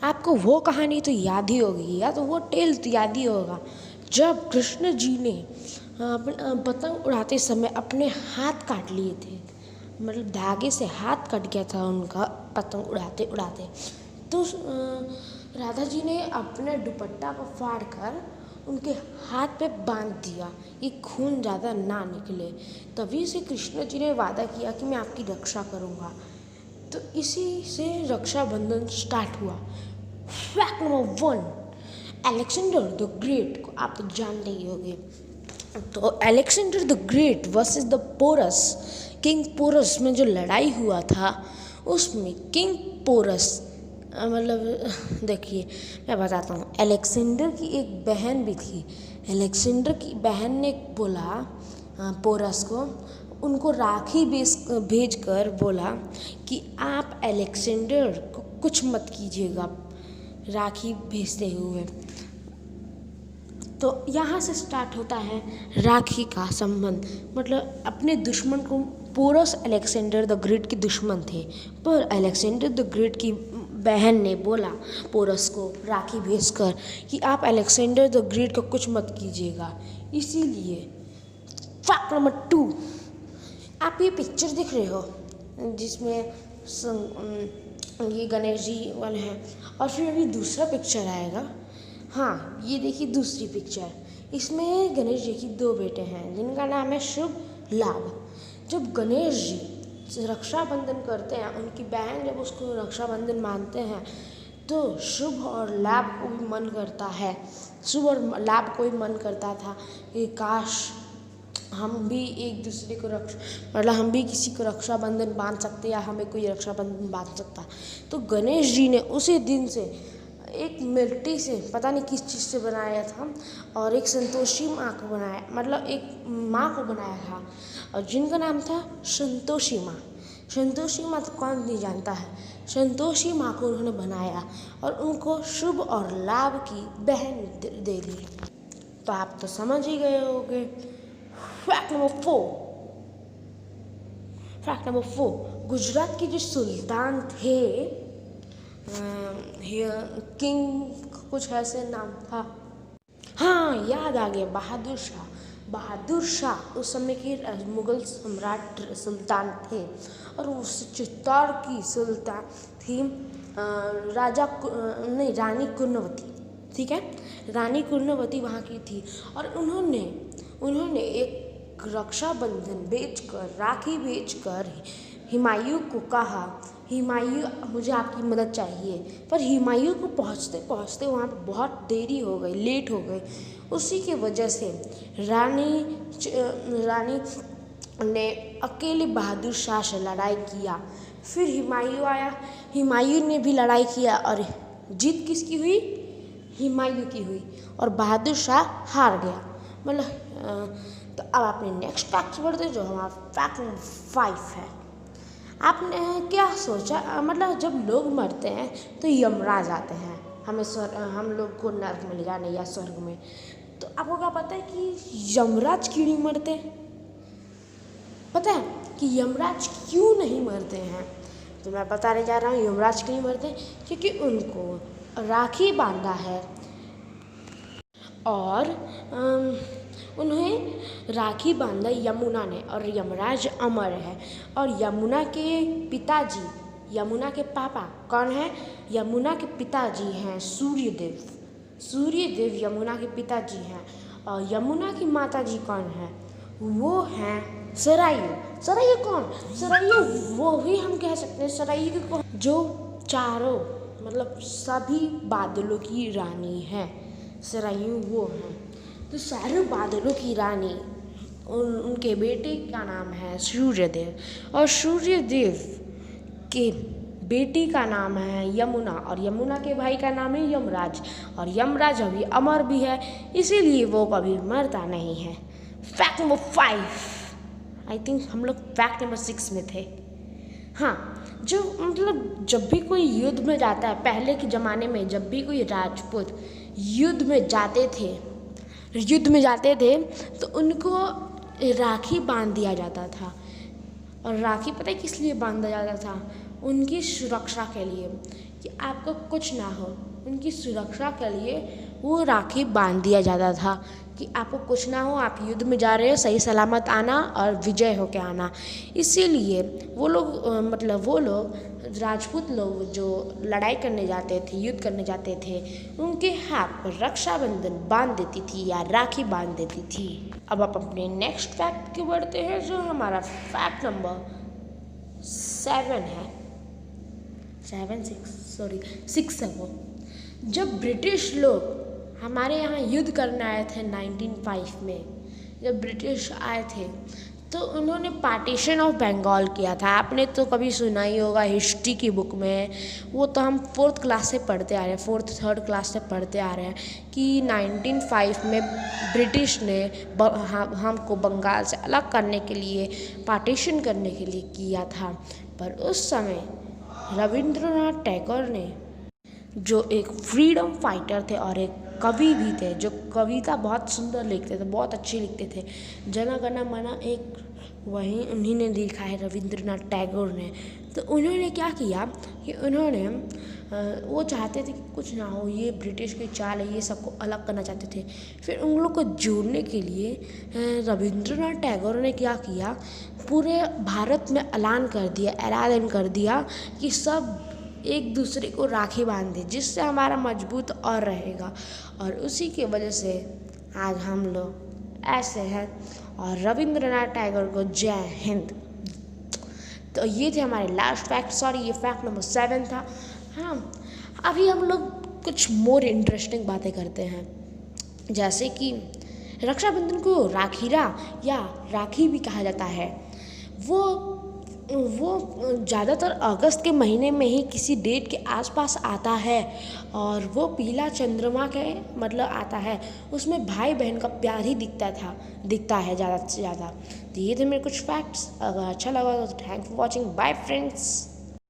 आपको वो कहानी तो याद ही होगी, या तो वो टेल तो याद ही होगा जब कृष्ण जी ने पतंग उड़ाते समय अपने हाथ काट लिए थे, मतलब धागे से हाथ कट गया था उनका पतंग उड़ाते उड़ाते। तो राधा जी ने अपने दुपट्टा को फाड़ कर उनके हाथ पे बांध दिया कि खून ज़्यादा ना निकले। तभी से कृष्ण जी ने वादा किया कि मैं आपकी रक्षा करूँगा। तो इसी से रक्षाबंधन स्टार्ट हुआ। Fact number 1, Alexander the great को आप तो जानते ही होंगे। तो Alexander the great versus the Porus, king Porus में जो लड़ाई हुआ था उसमें किंग पोरस मतलब देखिए मैं बताता हूँ। अलेक्जेंडर की एक बहन भी थी। अलेक्जेंडर की बहन ने बोला पोरस को, उनको राखी भेज कर बोला कि आप अलेक्जेंडर को कुछ मत कीजिएगा राखी भेजते हुए। तो यहाँ से स्टार्ट होता है राखी का संबंध। मतलब अपने दुश्मन को, पोरस अलेक्जेंडर द ग्रेट के दुश्मन थे, पर अलेक्जेंडर द ग्रेट की बहन ने बोला पोरस को राखी भेजकर कि आप अलेक्जेंडर द ग्रेट को कुछ मत कीजिएगा। इसीलिए फैक्ट नंबर 2, आप ये पिक्चर दिख रहे हो जिसमें ये गणेश जी वाले हैं, और फिर अभी दूसरा पिक्चर आएगा। हाँ, ये देखिए दूसरी पिक्चर, इसमें गणेश जी की 2 बेटे हैं जिनका नाम है शुभ लाभ। जब गणेश जी रक्षाबंधन करते हैं, उनकी बहन जब उसको रक्षाबंधन मानते हैं, तो शुभ और लाभ को भी मन करता है, शुभ और लाभ को भी मन करता था कि काश हम भी एक दूसरे को मतलब हम भी किसी को रक्षाबंधन बांध सकते या हमें कोई रक्षाबंधन बांध सकता। तो गणेश जी ने उसी दिन से एक मिट्टी से पता नहीं किस चीज़ से बनाया था और एक संतोषी माँ को बनाया, मतलब एक माँ को बनाया था और जिनका नाम था संतोषी माँ। संतोषी माँ तो कौन नहीं जानता है। संतोषी माँ को उन्होंने बनाया और उनको शुभ और लाभ की बहन दे दी। तो आप तो समझ ही गए होंगे। फैक्ट नंबर 4, गुजरात के जो सुल्तान थे, किंग कुछ ऐसे नाम था, हाँ याद आ गया, बहादुर शाह। बहादुर शाह उस समय के मुगल सम्राट सुल्तान थे और उस चित्तौड़ की सुल्तान थी रानी कुर्णवती। ठीक है, रानी कुर्णवती वहाँ की थी और उन्होंने एक रक्षाबंधन बेचकर, राखी बेचकर हुमायूं को कहा, हुमायूं मुझे आपकी मदद चाहिए। पर हुमायूं को पहुँचते पहुँचते वहाँ पर बहुत देरी हो गई, लेट हो गई। उसी की वजह से रानी ने अकेले बहादुर शाह से लड़ाई किया। फिर हुमायूं आया, हुमायूं ने भी लड़ाई किया और जीत किसकी हुई? हुमायूं की हुई और बहादुर शाह हार गया। मतलब तो अब आपने नेक्स्ट फैक्ट पढ़ते जो हमारा फैक्ट नंबर 5 है। आपने क्या सोचा, मतलब जब लोग मरते हैं तो यमराज आते हैं हम लोग को नर्क में ले जाने या स्वर्ग में। तो आपको क्या पता है कि यमराज क्यों नहीं मरते? पता है कि यमराज क्यों नहीं मरते हैं? तो मैं बताने जा रहा हूँ यमराज क्यों नहीं मरते, क्योंकि उनको राखी बांधा है और उन्हें राखी बांधा यमुना ने, और यमराज अमर है। और यमुना के पिताजी, यमुना के पापा कौन है? यमुना के पिताजी हैं सूर्यदेव। सूर्यदेव यमुना के पिताजी हैं। और यमुना की माताजी कौन है? वो हैं सरयू। सरयू कौन? सरयू वो भी हम कह सकते हैं, सरयू कौन? जो चारों मतलब सभी बादलों की रानी है, सरयू वो हैं। तो सारे बादलों की रानी, उनके बेटे का नाम है सूर्यदेव और सूर्यदेव के बेटी का नाम है यमुना और यमुना के भाई का नाम है यमराज और यमराज अभी अमर भी है, इसीलिए वो कभी मरता नहीं है। फैक्ट नंबर 5, आई थिंक हम लोग फैक्ट नंबर 6 में थे। हाँ, जो मतलब जब भी कोई युद्ध में जाता है, पहले के ज़माने में जब भी कोई राजपूत युद्ध में जाते थे तो उनको राखी बांध दिया जाता था। और राखी पता है किस लिए बांधा जाता था? उनकी सुरक्षा के लिए, कि आपको कुछ ना हो, उनकी सुरक्षा के लिए वो राखी बांध दिया जाता था कि आपको कुछ ना हो, आप युद्ध में जा रहे हो, सही सलामत आना और विजय होके आना। इसीलिए वो लोग राजपूत लोग जो लड़ाई करने जाते थे, युद्ध करने जाते थे, उनके हाथ पर रक्षाबंधन बांध देती थी या राखी बांध देती थी। अब आप अपने नेक्स्ट फैक्ट की बढ़ते हैं, जो हमारा फैक्ट नंबर 7 है, 6 है वो। जब ब्रिटिश लोग हमारे यहाँ युद्ध करने आए थे 1905 में, जब ब्रिटिश आए थे तो उन्होंने पार्टीशन ऑफ बंगाल किया था। आपने तो कभी सुना ही होगा हिस्ट्री की बुक में, वो तो हम 4th क्लास से पढ़ते आ रहे हैं, 3rd क्लास से पढ़ते आ रहे हैं कि 1905 में ब्रिटिश ने हमको बंगाल से अलग करने के लिए, पार्टीशन करने के लिए किया था। पर उस समय रविंद्रनाथ टैगोर ने, जो एक फ्रीडम फाइटर थे और एक कवि भी थे, जो कविता बहुत सुंदर लिखते थे, बहुत अच्छी लिखते थे, जन गण मन एक वहीं उन्हीं ने लिखा है, रविंद्रनाथ टैगोर ने। तो उन्होंने क्या किया कि उन्होंने वो चाहते थे कि कुछ ना हो, ये ब्रिटिश की चाल है, ये सबको अलग करना चाहते थे। फिर उन लोग को जोड़ने के लिए रविंद्रनाथ टैगोर ने क्या किया, पूरे भारत में ऐलान कर दिया कि सब एक दूसरे को राखी बांध दे, जिससे हमारा मजबूत और रहेगा। और उसी के वजह से आज हम लोग ऐसे हैं। और रविंद्रनाथ टैगोर को जय हिंद। तो ये थे हमारे लास्ट फैक्ट, ये फैक्ट नंबर 7 था। हाँ, अभी हम लोग कुछ मोर इंटरेस्टिंग बातें करते हैं, जैसे कि रक्षाबंधन को राखीरा या राखी भी कहा जाता है। वो ज़्यादातर अगस्त के महीने में ही किसी डेट के आसपास आता है, और वो पीला चंद्रमा के आता है, उसमें भाई बहन का प्यार ही दिखता है ज़्यादा से ज़्यादा। तो ये थे मेरे कुछ फैक्ट्स। अगर अच्छा लगा तो thanks for watching, bye friends.